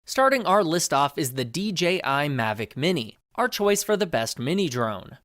Starting our list off is the DJI Mavic Mini, our choice for the best mini drone.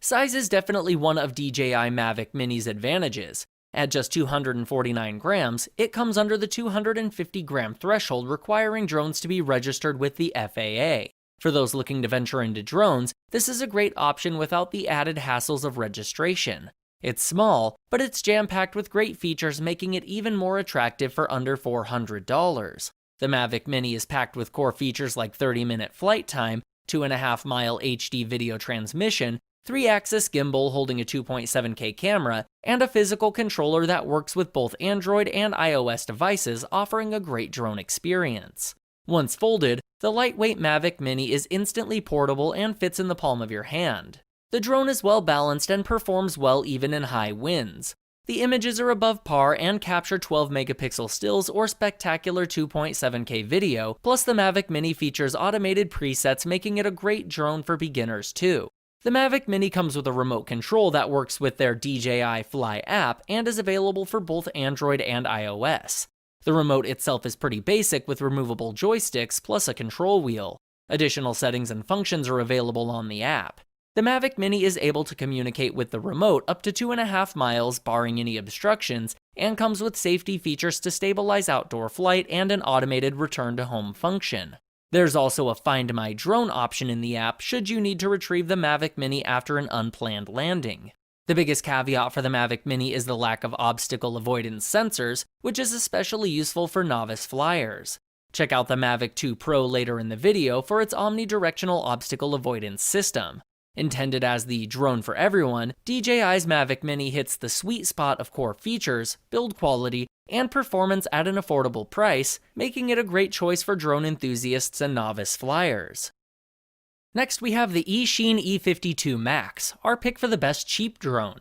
Size is definitely one of DJI Mavic Mini's advantages. At just 249 grams, it comes under the 250 gram threshold requiring drones to be registered with the FAA. For those looking to venture into drones, this is a great option without the added hassles of registration. It's small, but it's jam-packed with great features, making it even more attractive for under $400. The Mavic Mini is packed with core features like 30-minute flight time, 2.5-mile HD video transmission, 3-axis gimbal holding a 2.7K camera, and a physical controller that works with both Android and iOS devices, offering a great drone experience. Once folded, the lightweight Mavic Mini is instantly portable and fits in the palm of your hand. The drone is well balanced and performs well even in high winds. The images are above par and capture 12 megapixel stills or spectacular 2.7K video, plus the Mavic Mini features automated presets, making it a great drone for beginners too. The Mavic Mini comes with a remote control that works with their DJI Fly app and is available for both Android and iOS. The remote itself is pretty basic with removable joysticks plus a control wheel. Additional settings and functions are available on the app. The Mavic Mini is able to communicate with the remote up to 2.5 miles barring any obstructions, and comes with safety features to stabilize outdoor flight and an automated return to home function. There's also a Find My Drone option in the app should you need to retrieve the Mavic Mini after an unplanned landing. The biggest caveat for the Mavic Mini is the lack of obstacle avoidance sensors, which is especially useful for novice flyers. Check out the Mavic 2 Pro later in the video for its omnidirectional obstacle avoidance system. Intended as the drone for everyone, DJI's Mavic Mini hits the sweet spot of core features, build quality, and performance at an affordable price, making it a great choice for drone enthusiasts and novice flyers. Next, we have the Eachine E52 Max, our pick for the best cheap drone.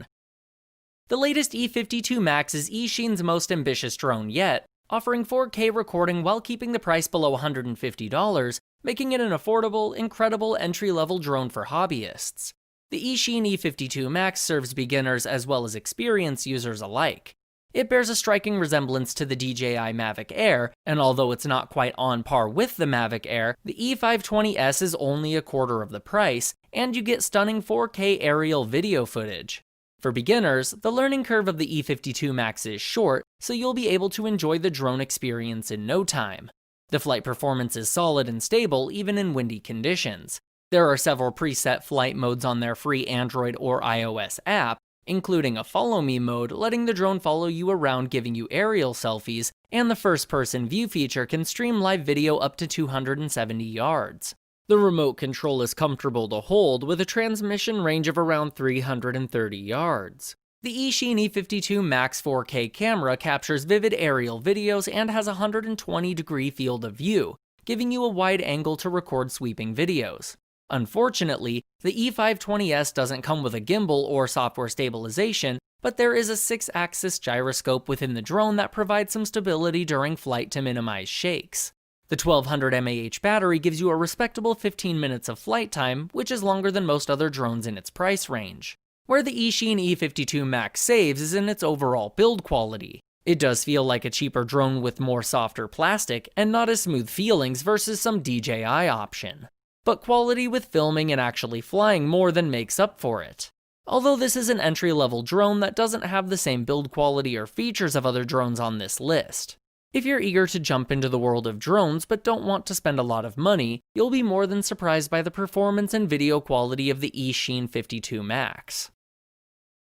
The latest E52 Max is Eachine's most ambitious drone yet, offering 4K recording while keeping the price below $150, making it an affordable, incredible entry-level drone for hobbyists. The Eachine E52 Max serves beginners as well as experienced users alike. It bears a striking resemblance to the DJI Mavic Air, and although it's not quite on par with the Mavic Air, the E520S is only a quarter of the price, and you get stunning 4K aerial video footage. For beginners, the learning curve of the E52 Max is short, so you'll be able to enjoy the drone experience in no time. The flight performance is solid and stable even in windy conditions. There are several preset flight modes on their free Android or iOS app, including a Follow Me mode letting the drone follow you around giving you aerial selfies, and the first-person view feature can stream live video up to 270 yards. The remote control is comfortable to hold with a transmission range of around 330 yards. The Eachine E52 Max 4K camera captures vivid aerial videos and has a 120-degree field of view, giving you a wide angle to record sweeping videos. Unfortunately, the E520S doesn't come with a gimbal or software stabilization, but there is a 6-axis gyroscope within the drone that provides some stability during flight to minimize shakes. The 1200 mAh battery gives you a respectable 15 minutes of flight time, which is longer than most other drones in its price range. Where the Eachine E52 Max saves is in its overall build quality. It does feel like a cheaper drone with more softer plastic and not as smooth feelings versus some DJI option. But quality with filming and actually flying more than makes up for it. Although this is an entry-level drone that doesn't have the same build quality or features of other drones on this list. If you're eager to jump into the world of drones but don't want to spend a lot of money, you'll be more than surprised by the performance and video quality of the Eachine 52 Max.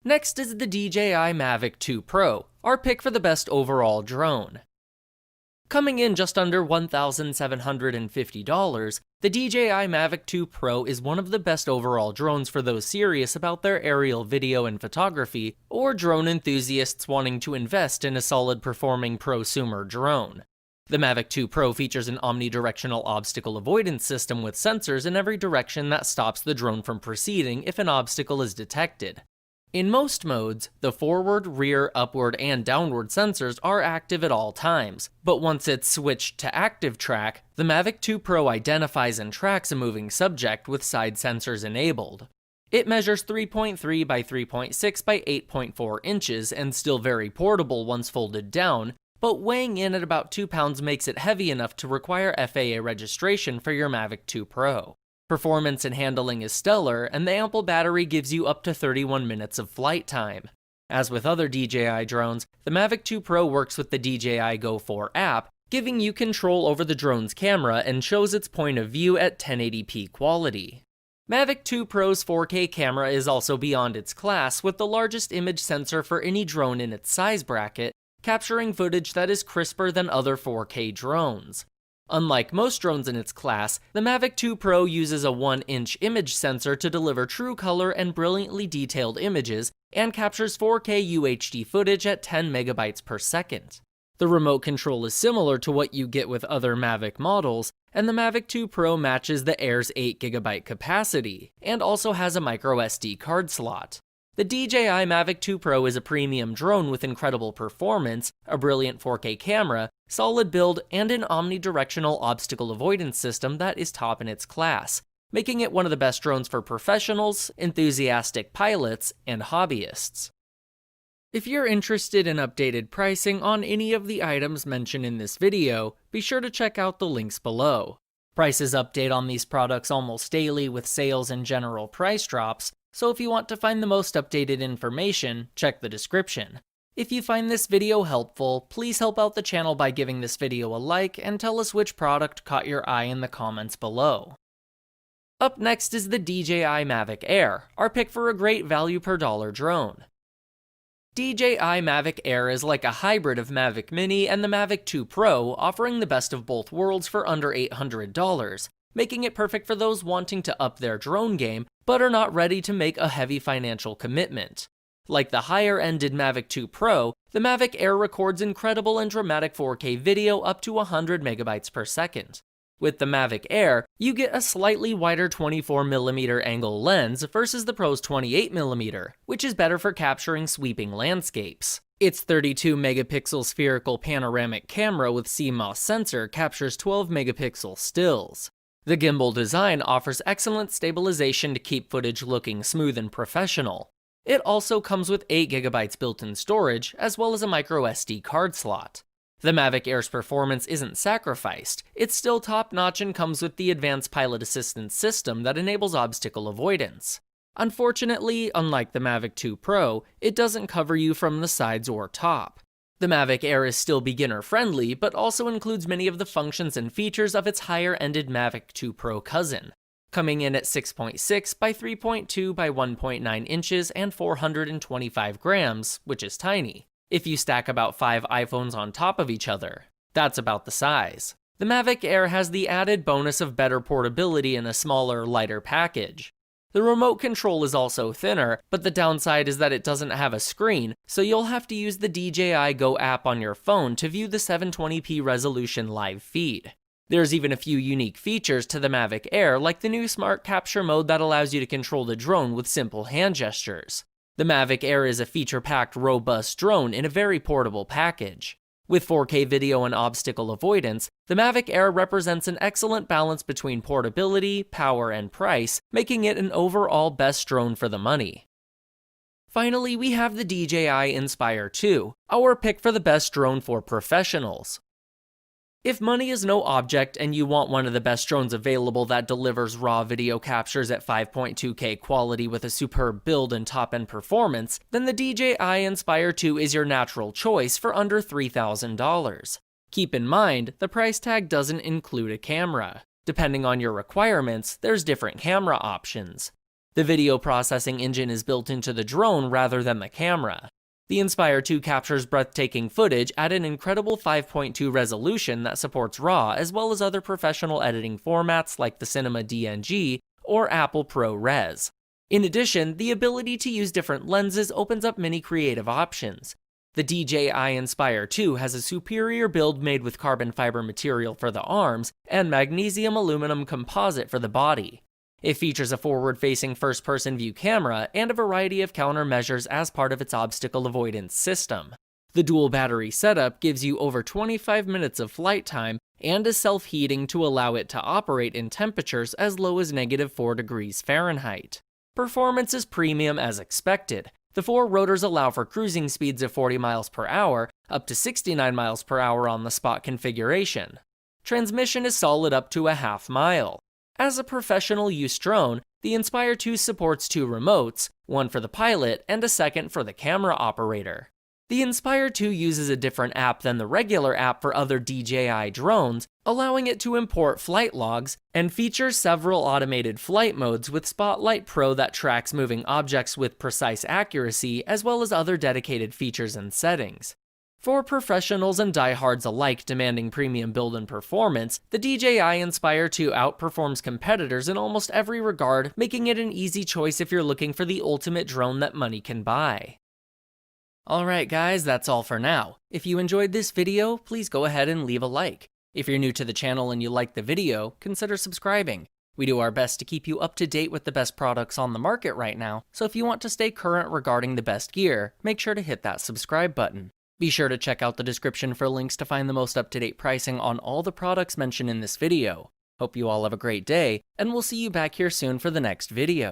Next is the DJI Mavic 2 Pro, our pick for the best overall drone. Coming in just under $1,750, the DJI Mavic 2 Pro is one of the best overall drones for those serious about their aerial video and photography, or drone enthusiasts wanting to invest in a solid performing prosumer drone. The Mavic 2 Pro features an omnidirectional obstacle avoidance system with sensors in every direction that stops the drone from proceeding if an obstacle is detected. In most modes, the forward, rear, upward, and downward sensors are active at all times, but once it's switched to active track, the Mavic 2 Pro identifies and tracks a moving subject with side sensors enabled. It measures 3.3 by 3.6 by 8.4 inches and still very portable once folded down, but weighing in at about 2 pounds makes it heavy enough to require FAA registration for your Mavic 2 Pro. Performance and handling is stellar, and the ample battery gives you up to 31 minutes of flight time. As with other DJI drones, the Mavic 2 Pro works with the DJI Go 4 app, giving you control over the drone's camera and shows its point of view at 1080p quality. Mavic 2 Pro's 4K camera is also beyond its class, with the largest image sensor for any drone in its size bracket, capturing footage that is crisper than other 4K drones. Unlike most drones in its class, the Mavic 2 Pro uses a 1-inch image sensor to deliver true color and brilliantly detailed images, and captures 4K UHD footage at 10 megabytes per second. The remote control is similar to what you get with other Mavic models, and the Mavic 2 Pro matches the Air's 8GB capacity, and also has a microSD card slot. The DJI Mavic 2 Pro is a premium drone with incredible performance, a brilliant 4K camera, solid build, and an omnidirectional obstacle avoidance system that is top in its class, making it one of the best drones for professionals, enthusiastic pilots, and hobbyists. If you're interested in updated pricing on any of the items mentioned in this video, be sure to check out the links below. Prices update on these products almost daily with sales and general price drops, so if you want to find the most updated information, check the description. If you find this video helpful, please help out the channel by giving this video a like and tell us which product caught your eye in the comments below. Up next is the DJI Mavic Air, our pick for a great value per dollar drone. DJI Mavic Air is like a hybrid of Mavic Mini and the Mavic 2 Pro, offering the best of both worlds for under $800, making it perfect for those wanting to up their drone game but are not ready to make a heavy financial commitment. Like the higher-ended Mavic 2 Pro, the Mavic Air records incredible and dramatic 4K video up to 100 megabytes per second. With the Mavic Air, you get a slightly wider 24mm angle lens versus the Pro's 28mm, which is better for capturing sweeping landscapes. Its 32-megapixel spherical panoramic camera with CMOS sensor captures 12-megapixel stills. The gimbal design offers excellent stabilization to keep footage looking smooth and professional. It also comes with 8GB built-in storage, as well as a microSD card slot. The Mavic Air's performance isn't sacrificed, it's still top-notch and comes with the advanced pilot assistance system that enables obstacle avoidance. Unfortunately, unlike the Mavic 2 Pro, it doesn't cover you from the sides or top. The Mavic Air is still beginner-friendly, but also includes many of the functions and features of its higher-ended Mavic 2 Pro cousin, coming in at 6.6 by 3.2 by 1.9 inches and 425 grams, which is tiny. If you stack about 5 iPhones on top of each other, that's about the size. The Mavic Air has the added bonus of better portability in a smaller, lighter package. The remote control is also thinner, but the downside is that it doesn't have a screen, so you'll have to use the DJI Go app on your phone to view the 720p resolution live feed. There's even a few unique features to the Mavic Air, like the new Smart Capture mode that allows you to control the drone with simple hand gestures. The Mavic Air is a feature-packed, robust drone in a very portable package. With 4K video and obstacle avoidance, the Mavic Air represents an excellent balance between portability, power, and price, making it an overall best drone for the money. Finally, we have the DJI Inspire 2, our pick for the best drone for professionals. If money is no object and you want one of the best drones available that delivers raw video captures at 5.2K quality with a superb build and top-end performance, then the DJI Inspire 2 is your natural choice for under $3,000. Keep in mind, the price tag doesn't include a camera. Depending on your requirements, there's different camera options. The video processing engine is built into the drone rather than the camera. The Inspire 2 captures breathtaking footage at an incredible 5.2 resolution that supports RAW as well as other professional editing formats like the Cinema DNG or Apple ProRes. In addition, the ability to use different lenses opens up many creative options. The DJI Inspire 2 has a superior build made with carbon fiber material for the arms and magnesium aluminum composite for the body. It features a forward-facing first-person view camera and a variety of countermeasures as part of its obstacle avoidance system. The dual battery setup gives you over 25 minutes of flight time and is self-heating to allow it to operate in temperatures as low as -4 degrees Fahrenheit. Performance is premium as expected, The 4 rotors allow for cruising speeds of 40 miles per hour, up to 69 miles per hour on the spot configuration. Transmission is solid up to a half mile. As a professional use drone, the Inspire 2 supports 2 remotes, one for the pilot and a second for the camera operator. The Inspire 2 uses a different app than the regular app for other DJI drones, allowing it to import flight logs, and features several automated flight modes with Spotlight Pro that tracks moving objects with precise accuracy, as well as other dedicated features and settings. For professionals and diehards alike demanding premium build and performance, the DJI Inspire 2 outperforms competitors in almost every regard, making it an easy choice if you're looking for the ultimate drone that money can buy. Alright guys, that's all for now. If you enjoyed this video, please go ahead and leave a like. If you're new to the channel and you like the video, consider subscribing. We do our best to keep you up to date with the best products on the market right now, so if you want to stay current regarding the best gear, make sure to hit that subscribe button. Be sure to check out the description for links to find the most up-to-date pricing on all the products mentioned in this video. Hope you all have a great day, and we'll see you back here soon for the next video.